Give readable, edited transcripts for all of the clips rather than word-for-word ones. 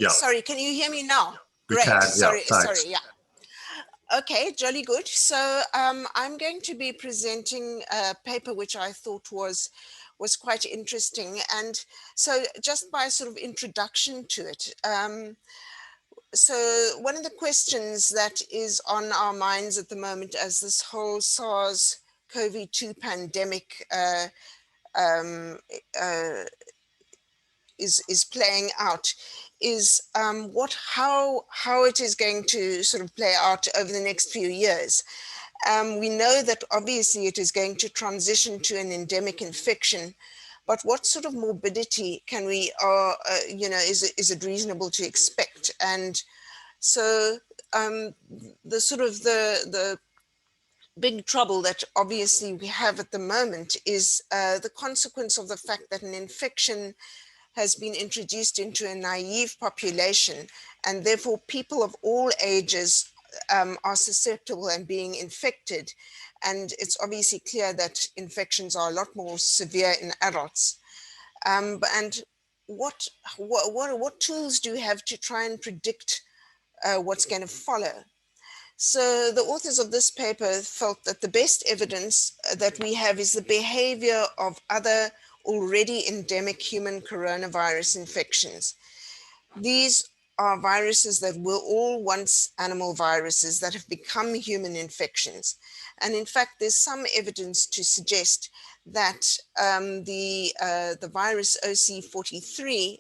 Yeah, Sorry, can you hear me now? we Great. can. Yeah, Sorry, thanks. yeah. Okay, jolly good. So I'm going to be presenting a paper which I thought was quite interesting. And so just by sort of introduction to it, so one of the questions that is on our minds at the moment as this whole SARS-CoV-2 pandemic um, uh, is playing out is how it is going to sort of play out over the next few years. We know that obviously it is going to transition to an endemic infection, but what sort of morbidity can we, is it reasonable to expect? And so the sort of the big trouble that obviously we have at the moment is the consequence of the fact that an infection has been introduced into a naive population, and therefore people of all ages are susceptible and being infected. And it's obviously clear that infections are a lot more severe in adults. And what tools do you have to try and predict what's going to follow? So the authors of this paper felt that the best evidence that we have is the behavior of other already endemic human coronavirus infections. These are viruses that were all once animal viruses that have become human infections. And in fact, there's some evidence to suggest that the virus OC43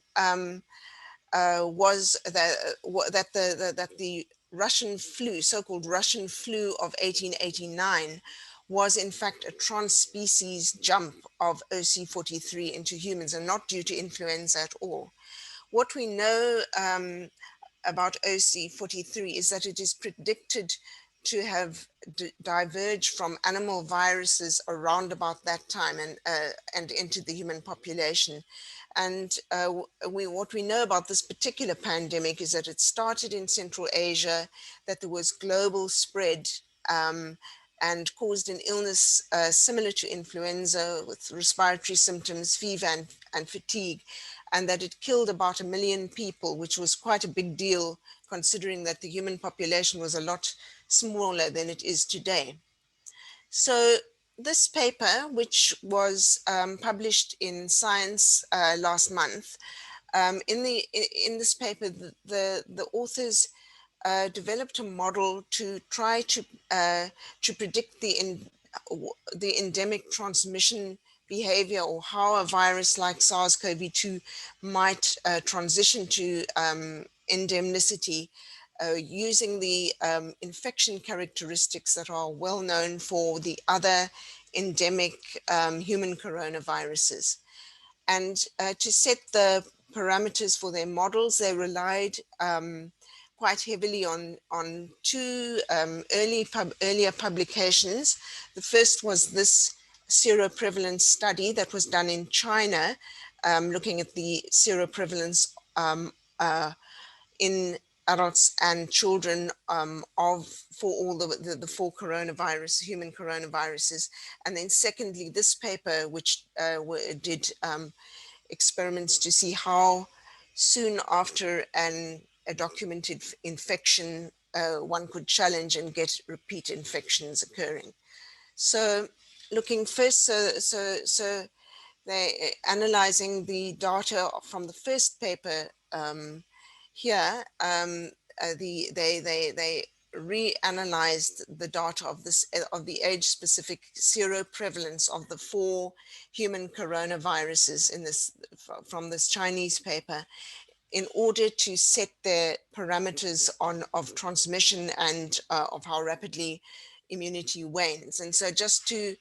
was that the Russian flu, so-called Russian flu of 1889, was in fact a trans-species jump of OC43 into humans and not due to influenza at all. What we know about OC43 is that it is predicted to have diverged from animal viruses around about that time and into the human population. And what we know about this particular pandemic is that it started in Central Asia, that there was global spread and caused an illness similar to influenza with respiratory symptoms, fever and fatigue, and that it killed about 1 million people, which was quite a big deal considering that the human population was a lot smaller than it is today. So this paper, which was published in Science last month, in this paper, the authors developed a model to try to predict the endemic transmission behavior, or how a virus like SARS-CoV-2 might transition to endemicity, using the infection characteristics that are well known for the other endemic human coronaviruses. And to set the parameters for their models, they relied quite heavily on two earlier publications. The first was this seroprevalence study that was done in China, looking at the seroprevalence in adults and children for all the four human coronaviruses. And then secondly, this paper, which did experiments to see how soon after a documented infection one could challenge and get repeat infections occurring. So looking first, so they analyzing the data from the first paper here, they reanalyzed the data of the age-specific seroprevalence of the four human coronaviruses in this from this Chinese paper, in order to set their parameters of transmission and of how rapidly immunity wanes. And so just to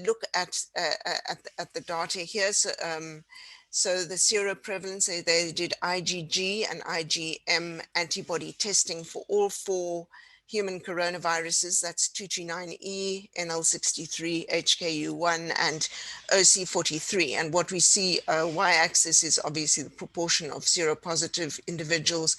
look at the data here, so the seroprevalence, they did IgG and IgM antibody testing for all four human coronaviruses. That's 229E, NL63, HKU1, and OC43. And what we see, y-axis is obviously the proportion of seropositive individuals,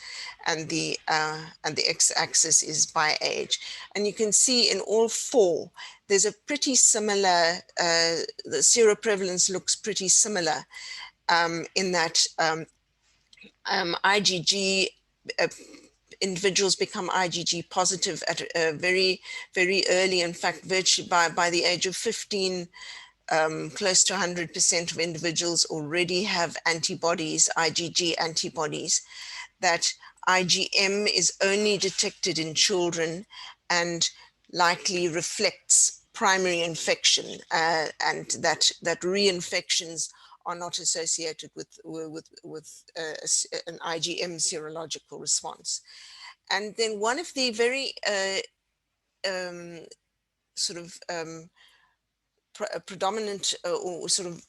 and the x-axis is by age. And you can see in all four, there's a pretty similar, the seroprevalence looks pretty similar in that IgG, uh, individuals become IgG positive at a very, very early, in fact, virtually by the age of 15, close to 100% of individuals already have antibodies, IgG antibodies. That IgM is only detected in children and likely reflects primary infection, and that reinfections are not associated with an IgM serological response. And then one of the very um, sort of predominant or sort of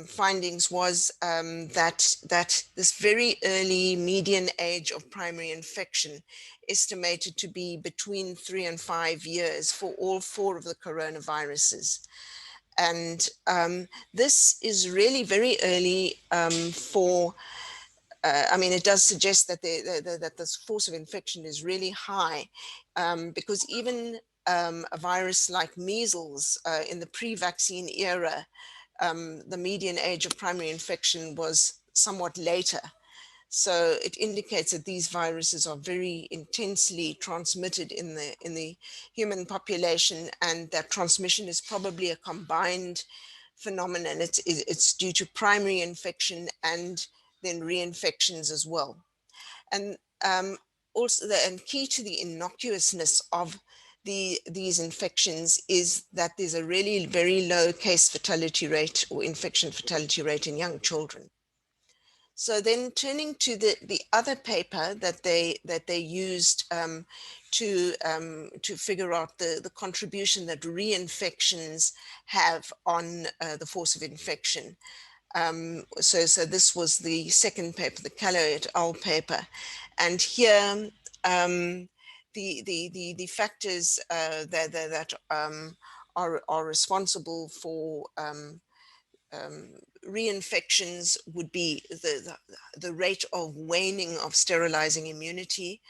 findings was that this very early median age of primary infection, estimated to be between 3 and 5 years for all 4 of the coronaviruses. And this is really very early for I mean, it does suggest that that this force of infection is really high, because even a virus like measles in the pre-vaccine era, the median age of primary infection was somewhat later. So it indicates that these viruses are very intensely transmitted in the human population, and that transmission is probably a combined phenomenon. It's due to primary infection and then reinfections as well. And also, and key to the innocuousness of these infections is that there's a really very low case fatality rate or infection fatality rate in young children. So then turning to the other paper that they used to figure out the contribution that reinfections have on the force of infection. So this was the second paper, the Callow et al. Paper. And here, the factors that are responsible for reinfections would be the rate of waning of sterilizing immunity,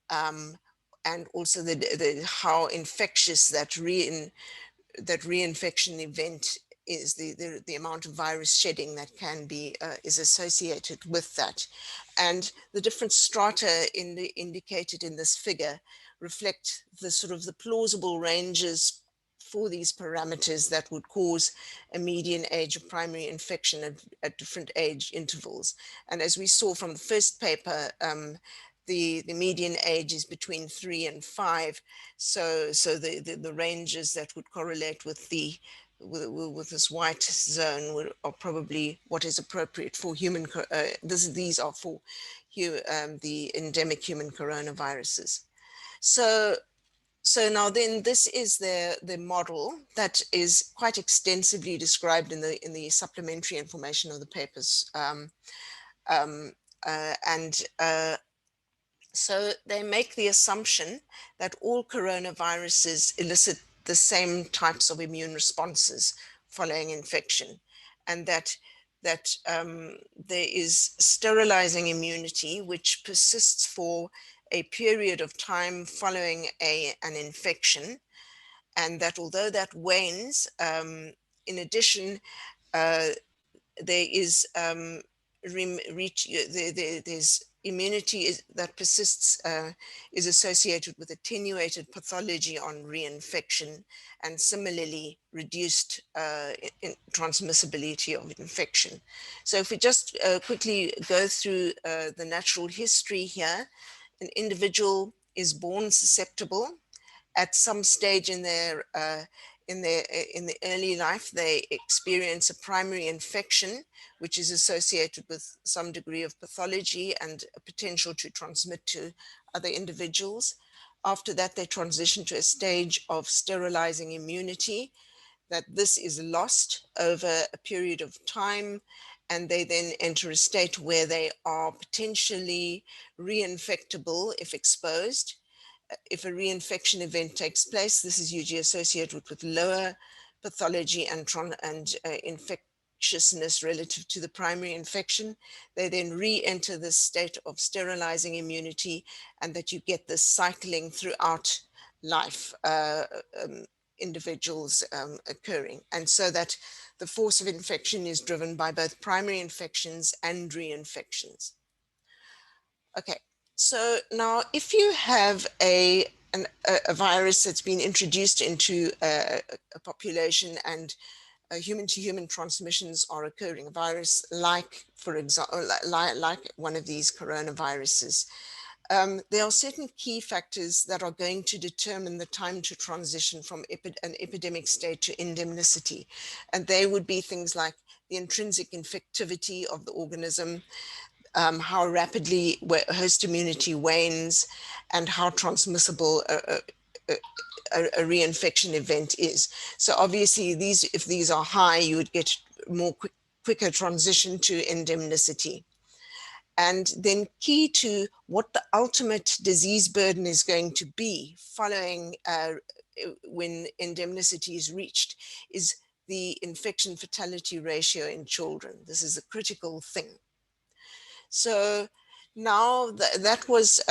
and also how infectious that reinfection event is, the amount of virus shedding that can be is associated with that. And the different strata indicated in this figure reflect the sort of the plausible ranges for these parameters that would cause a median age of primary infection at different age intervals. And as we saw from the first paper, the median age is between 3 and 5. So the ranges that would correlate with with this white zone are probably what is appropriate for human. These are for the endemic human coronaviruses. So now then, this is the model that is quite extensively described in the supplementary information of the papers. And so they make the assumption that all coronaviruses elicit the same types of immune responses following infection, and that there is sterilizing immunity which persists for a period of time following an infection, and that although that wanes, in addition, there is there's immunity that persists, is associated with attenuated pathology on reinfection, and similarly reduced transmissibility of infection. So if we just quickly go through the natural history here, an individual is born susceptible. At some stage in in the early life, they experience a primary infection, which is associated with some degree of pathology and a potential to transmit to other individuals. After that, they transition to a stage of sterilizing immunity, that this is lost over a period of time, and they then enter a state where they are potentially reinfectable if exposed. If a reinfection event takes place, this is usually associated with lower pathology and infectiousness relative to the primary infection. They then re-enter this state of sterilizing immunity, and that you get this cycling throughout life, individuals occurring. And so that the force of infection is driven by both primary infections and reinfections. Okay, so now if you have a virus that's been introduced into a population and human-to-human transmissions are occurring, a virus like, for example, like one of these coronaviruses, there are certain key factors that are going to determine the time to transition from an epidemic state to endemicity. And they would be things like the intrinsic infectivity of the organism, how rapidly host immunity wanes, and how transmissible a reinfection event is. So obviously if these are high, you would get quicker transition to endemicity. And then key to what the ultimate disease burden is going to be following when endemicity is reached is the infection fatality ratio in children. This is a critical thing. So now that was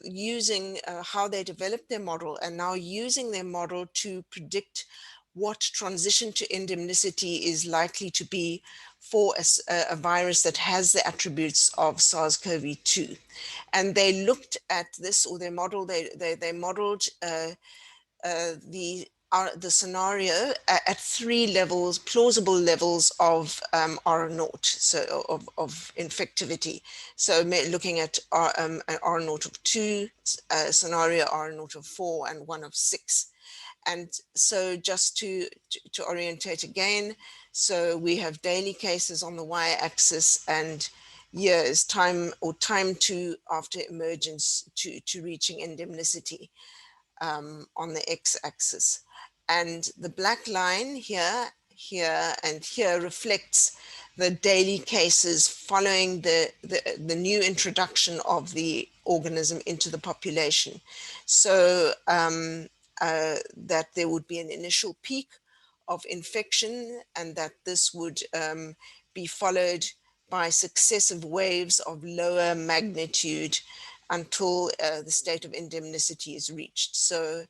using how they developed their model, and now using their model to predict what transition to endemicity is likely to be for a virus that has the attributes of SARS-CoV-2. And they looked at this, or their model, they modeled the scenario at three levels, plausible levels of R naught, so of infectivity. So looking at an R naught of 2, scenario R naught of 4, and 1 of 6. And so just to orientate again, so we have daily cases on the y-axis and years, time to after emergence to reaching endemicity on the x-axis. And the black line here, and here reflects the daily cases following the new introduction of the organism into the population. So that there would be an initial peak of infection, and that this would be followed by successive waves of lower magnitude until the state of endemicity is reached. So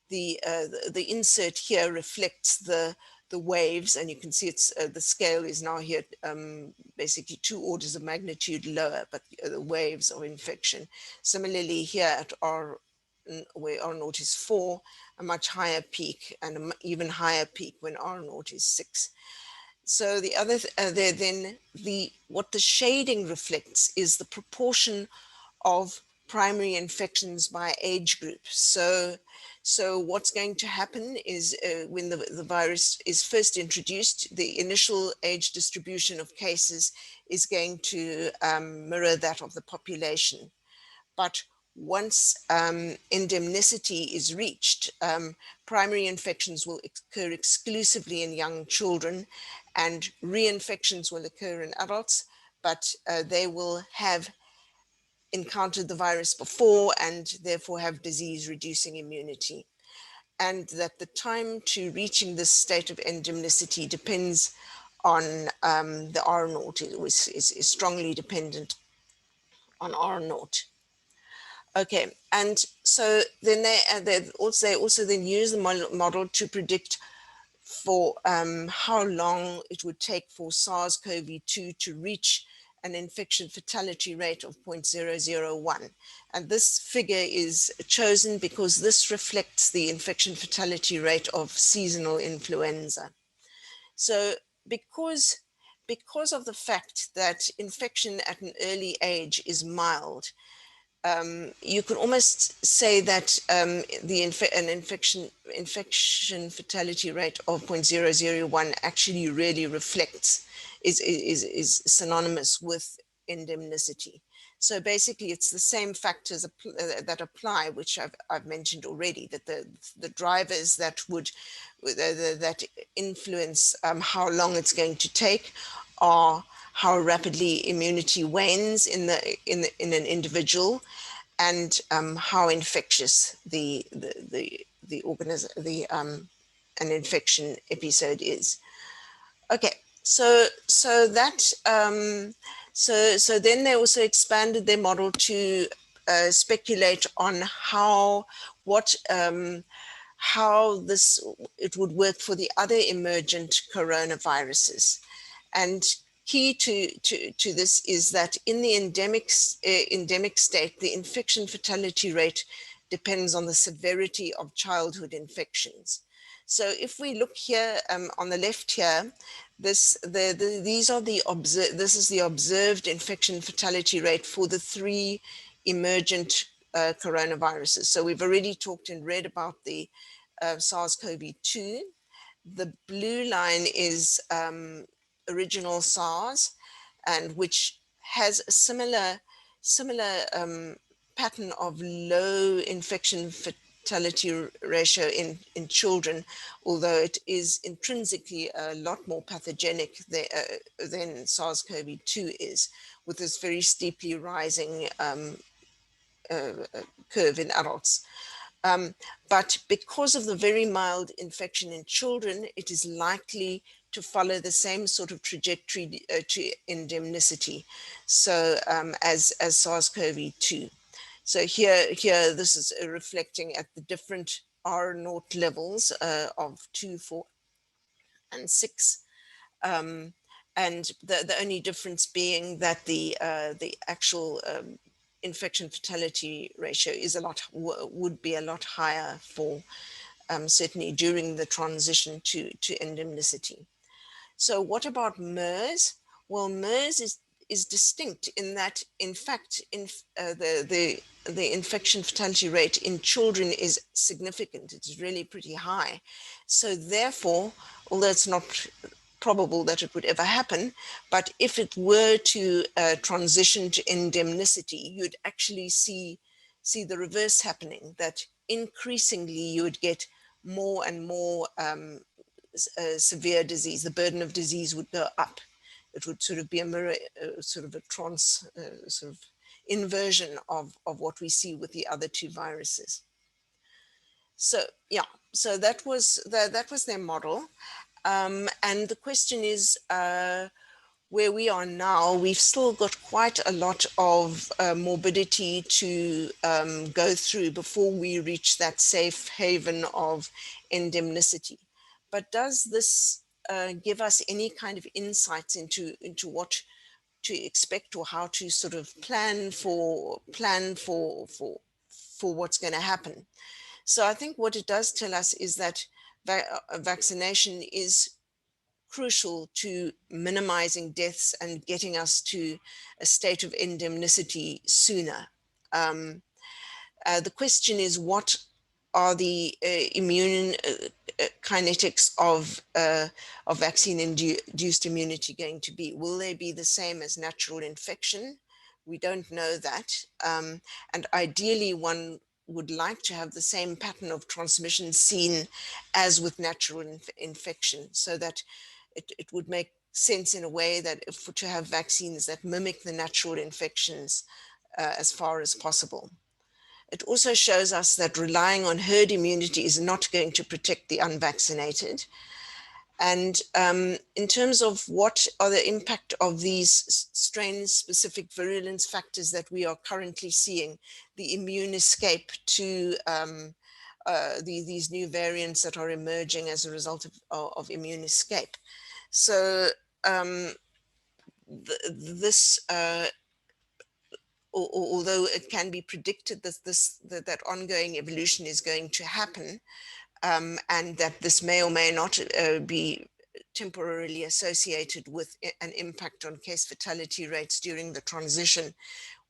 the insert here reflects the waves, and you can see it's the scale is now here basically 2 orders of magnitude lower, but the waves of infection. Similarly here at where R naught is 4, a much higher peak, and an even higher peak when R naught is 6. So the other what the shading reflects is the proportion of primary infections by age group. So what's going to happen is when the virus is first introduced, the initial age distribution of cases is going to mirror that of the population. But once endemicity is reached, primary infections will occur exclusively in young children, and reinfections will occur in adults, but they will have encountered the virus before and therefore have disease reducing immunity. And that the time to reaching this state of endemicity depends on the R naught, is strongly dependent on R naught. Okay, and so then they also then use the model to predict for how long it would take for SARS-CoV-2 to reach an infection fatality rate of 0.001. And this figure is chosen because this reflects the infection fatality rate of seasonal influenza. So because of the fact that infection at an early age is mild, you could almost say that an infection fatality rate of 0.001 actually really reflects, is synonymous with endemicity. So basically, it's the same factors that apply, which I've mentioned already, that the drivers that would that influence how long it's going to take are how rapidly immunity wanes in an individual, and how infectious the organism, an infection episode is. Okay, so that so then they also expanded their model to speculate on how it would work for the other emergent coronaviruses. And key to this is that in the endemic state, the infection fatality rate depends on the severity of childhood infections. So if we look here on the left here, this is the observed infection fatality rate for the 3 emergent coronaviruses. So we've already talked and read about the SARS-CoV-2. The blue line is original SARS, and which has a similar pattern of low infection fatality ratio in children, although it is intrinsically a lot more pathogenic than SARS-CoV-2 is, with this very steeply rising curve in adults. But because of the very mild infection in children, it is likely to follow the same sort of trajectory to endemicity, so as SARS-CoV-2. So here this is reflecting at the different R0 levels of 2, 4, and 6. And the only difference being that the actual infection fatality ratio is would be a lot higher for certainly during the transition to endemicity. So what about MERS? Well, MERS is distinct in that, in fact, the infection fatality rate in children is significant. It's really pretty high. So therefore, although it's not probable that it would ever happen, but if it were to transition to endemicity, you'd actually see the reverse happening, that increasingly you would get more and more severe disease. The burden of disease would go up. It would sort of be a mirror, sort of a sort of inversion of what we see with the other 2 viruses. So yeah, so that was their model. And the question is, where we are now, we've still got quite a lot of morbidity to go through before we reach that safe haven of endemicity. But does this give us any kind of insights into what to expect, or how to sort of plan for what's going to happen? So I think what it does tell us is that vaccination is crucial to minimizing deaths and getting us to a state of endemicity sooner. The question is, what are the immune kinetics of vaccine-induced immunity going to be? Will they be the same as natural infection? We don't know that. And ideally, one would like to have the same pattern of transmission seen as with natural infection, so that it would make sense in a way that to have vaccines that mimic the natural infections as far as possible. It also shows us that relying on herd immunity is not going to protect the unvaccinated. And in terms of what are the impact of these strain-specific virulence factors that we are currently seeing, the immune escape to these new variants that are emerging as a result of immune escape. So this although it can be predicted that ongoing evolution is going to happen, and that this may or may not be temporarily associated with an impact on case fatality rates during the transition,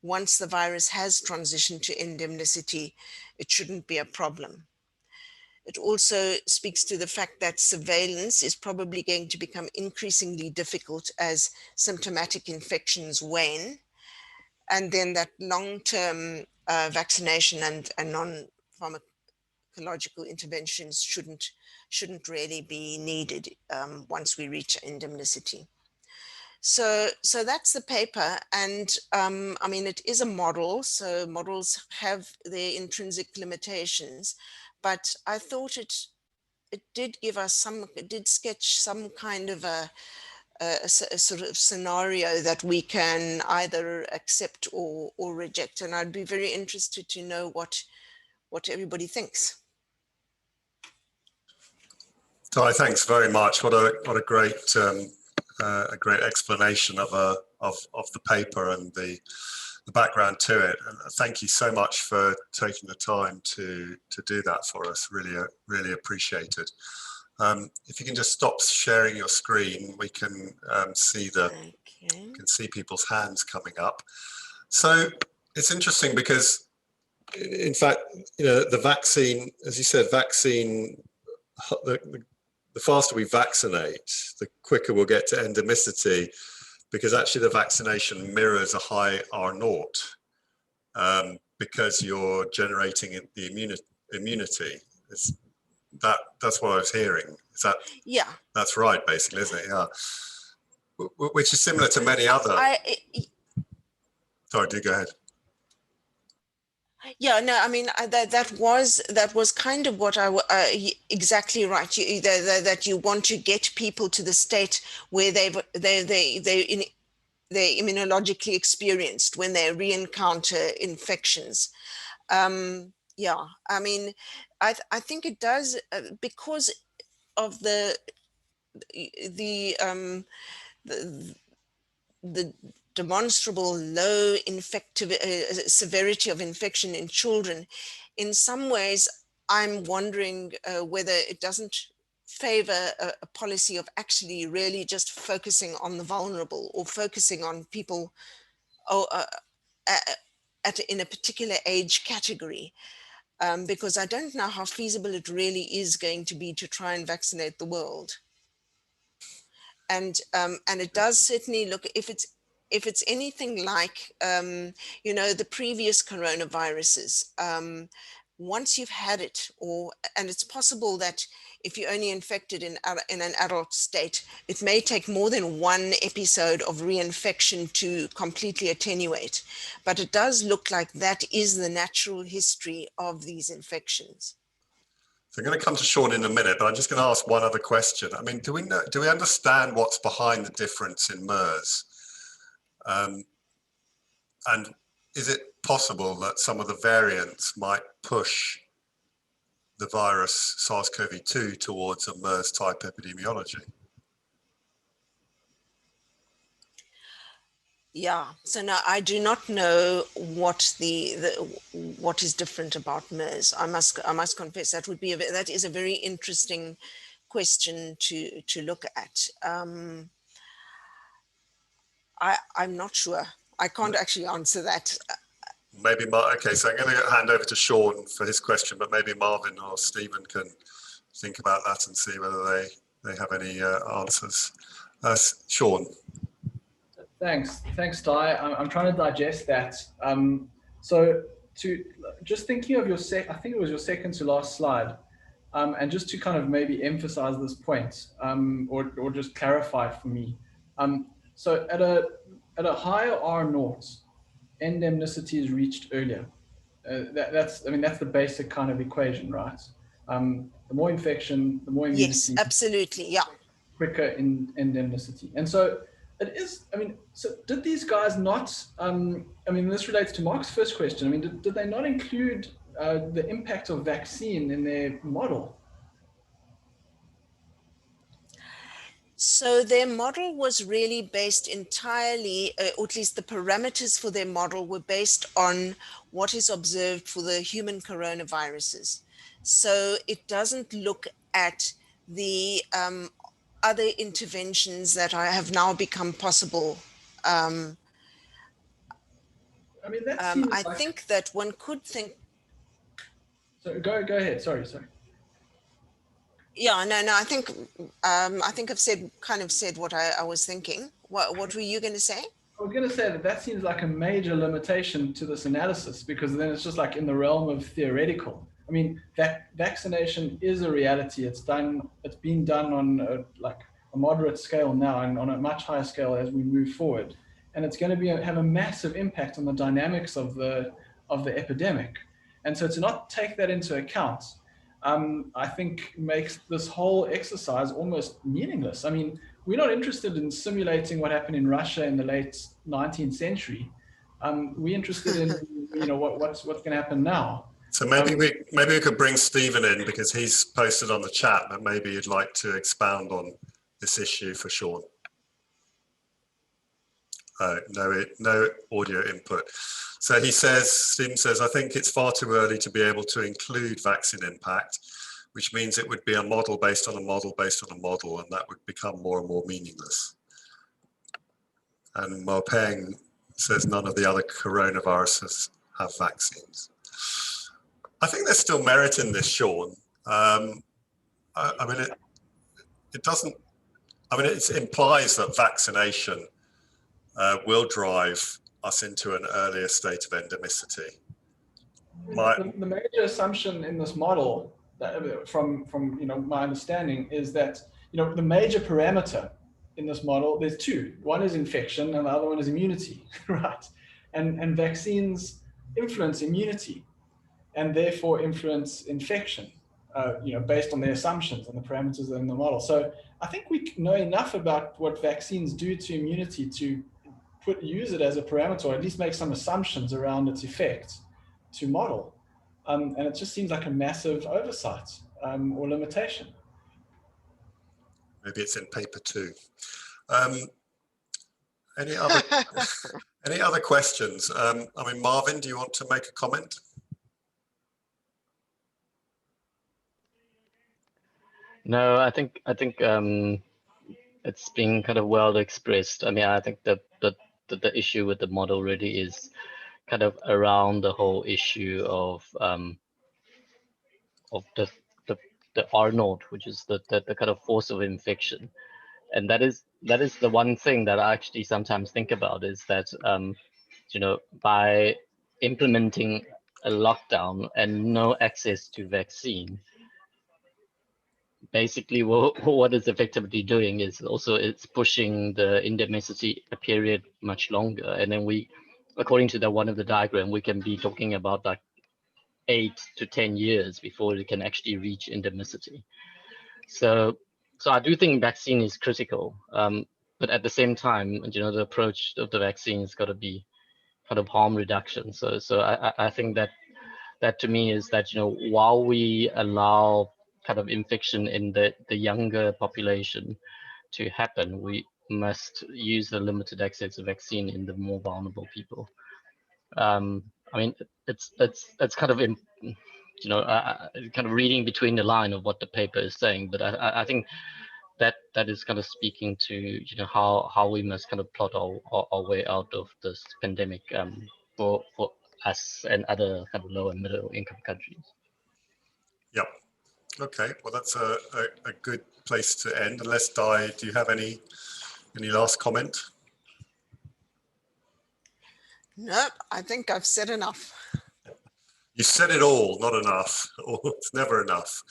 once the virus has transitioned to endemicity, it shouldn't be a problem. It also speaks to the fact that surveillance is probably going to become increasingly difficult as symptomatic infections wane, and then that long-term vaccination and non-pharmacological interventions shouldn't really be needed once we reach endemicity. So that's the paper, and I mean, it is a model, so models have their intrinsic limitations, but I thought it did give us it did sketch some kind of a sort of scenario that we can either accept or reject. And I'd be very interested to know what everybody thinks. Di, thanks very much. What a great a great explanation of the paper and the background to it. And thank you so much for taking the time to do that for us. Really appreciate it. If you can just stop sharing your screen, we can see can see people's hands coming up. So it's interesting because, in fact, the vaccine, as you said, the faster we vaccinate, the quicker we'll get to endemicity, because actually the vaccination mirrors a high R0, because you're generating the immunity. That's what I was hearing. Is that? Yeah. That's right, basically, isn't it? Yeah. Which is similar to many other. Sorry, do go ahead. Yeah, no, I mean that was kind of what exactly right. That you want to get people to the state where they're immunologically experienced when they re-encounter infections. Yeah, I mean, I think it does because of the demonstrable low severity of infection in children. In some ways, I'm wondering whether it doesn't favor a policy of actually really just focusing on the vulnerable, or focusing on people in a particular age category. Because I don't know how feasible it really is going to be to try and vaccinate the world. And it does certainly look, if it's anything like the previous coronaviruses, once you've had it, and it's possible that if you're only infected in an adult state, it may take more than one episode of reinfection to completely attenuate. But it does look like that is the natural history of these infections. So I'm going to come to Sean in a minute, but I'm just going to ask one other question. I mean, do we understand what's behind the difference in MERS? And is it possible that some of the variants might push the virus SARS-CoV-2 towards a MERS type epidemiology? Yeah, so now I do not know what what is different about MERS. I must confess that is a very interesting question to look at. I'm not sure. I can't actually answer that. Maybe, okay, so I'm going to hand over to Sean for his question, but maybe Marvin or Stephen can think about that and see whether they have any answers. Sean. Thanks, Ty. I'm trying to digest that. So just thinking of I think it was your second to last slide, and just to kind of maybe emphasize this point, or just clarify for me. So at a higher R0, endemicity is reached earlier. That's the basic kind of equation, right? The more infection, the more immunity. Yes, absolutely, yeah. Quicker in endemicity. And so it is, so did these guys not, this relates to Mark's first question. Did they not include the impact of vaccine in their model? So their model was really based entirely, or at least the parameters for their model were based on what is observed for the human coronaviruses. So it doesn't look at the other interventions that have now become possible. That seems I think that one could think. So go ahead. Sorry. Yeah, no. I think I've kind of said what I was thinking. What were you going to say? I was going to say that seems like a major limitation to this analysis, because then it's just like in the realm of theoretical. Vaccination is a reality. It's being done on a moderate scale now, and on a much higher scale as we move forward. And it's going to have a massive impact on the dynamics of the epidemic. And so to not take that into account, I think makes this whole exercise almost meaningless. We're not interested in simulating what happened in Russia in the late 19th century. We're interested in what's going to happen now. So maybe we could bring Stephen in, because he's posted on the chat that maybe you'd like to expound on this issue for Sean. No audio input. So he says, Stephen says, I think it's far too early to be able to include vaccine impact, which means it would be a model based on a model based on a model, and that would become more and more meaningless. And Marpeng says none of the other coronaviruses have vaccines. I think there's still merit in this, Sean. I mean, it doesn't, I mean, it implies that vaccination will drive us into an earlier state of endemicity. The major assumption in this model, that, from my understanding, is that the major parameter in this model, there's two. One is infection, and the other one is immunity, right? And vaccines influence immunity, and therefore influence infection, based on the assumptions and the parameters in the model. So I think we know enough about what vaccines do to immunity to use it as a parameter, or at least make some assumptions around its effect to model. And it just seems like a massive oversight or limitation. Maybe it's in paper 2. Any other questions? I mean, Marvin, do you want to make a comment? No, I think it's been kind of well expressed. I mean, I think that the issue with the model really is kind of around the whole issue of the R naught, which is the kind of force of infection, and that is the one thing that I actually sometimes think about, is that by implementing a lockdown and no access to vaccine, basically what it's effectively doing is also it's pushing the endemicity a period much longer, and then we, according to one of the diagram, we can be talking about like 8 to 10 years before it can actually reach endemicity. So I do think vaccine is critical, but at the same time, the approach of the vaccine has got to be kind of harm reduction. So I think that to me is that while we allow kind of infection in the younger population to happen, we must use the limited access to vaccine in the more vulnerable people. I mean, it's kind of kind of reading between the line of what the paper is saying, but I think that is kind of speaking to how we must kind of plot our way out of this pandemic for us and other kind of low and middle income countries. Yep. Okay. Well, that's a good place to end. Unless Di, do you have any last comment? Nope, I think I've said enough. You said it all, not enough. It's never enough.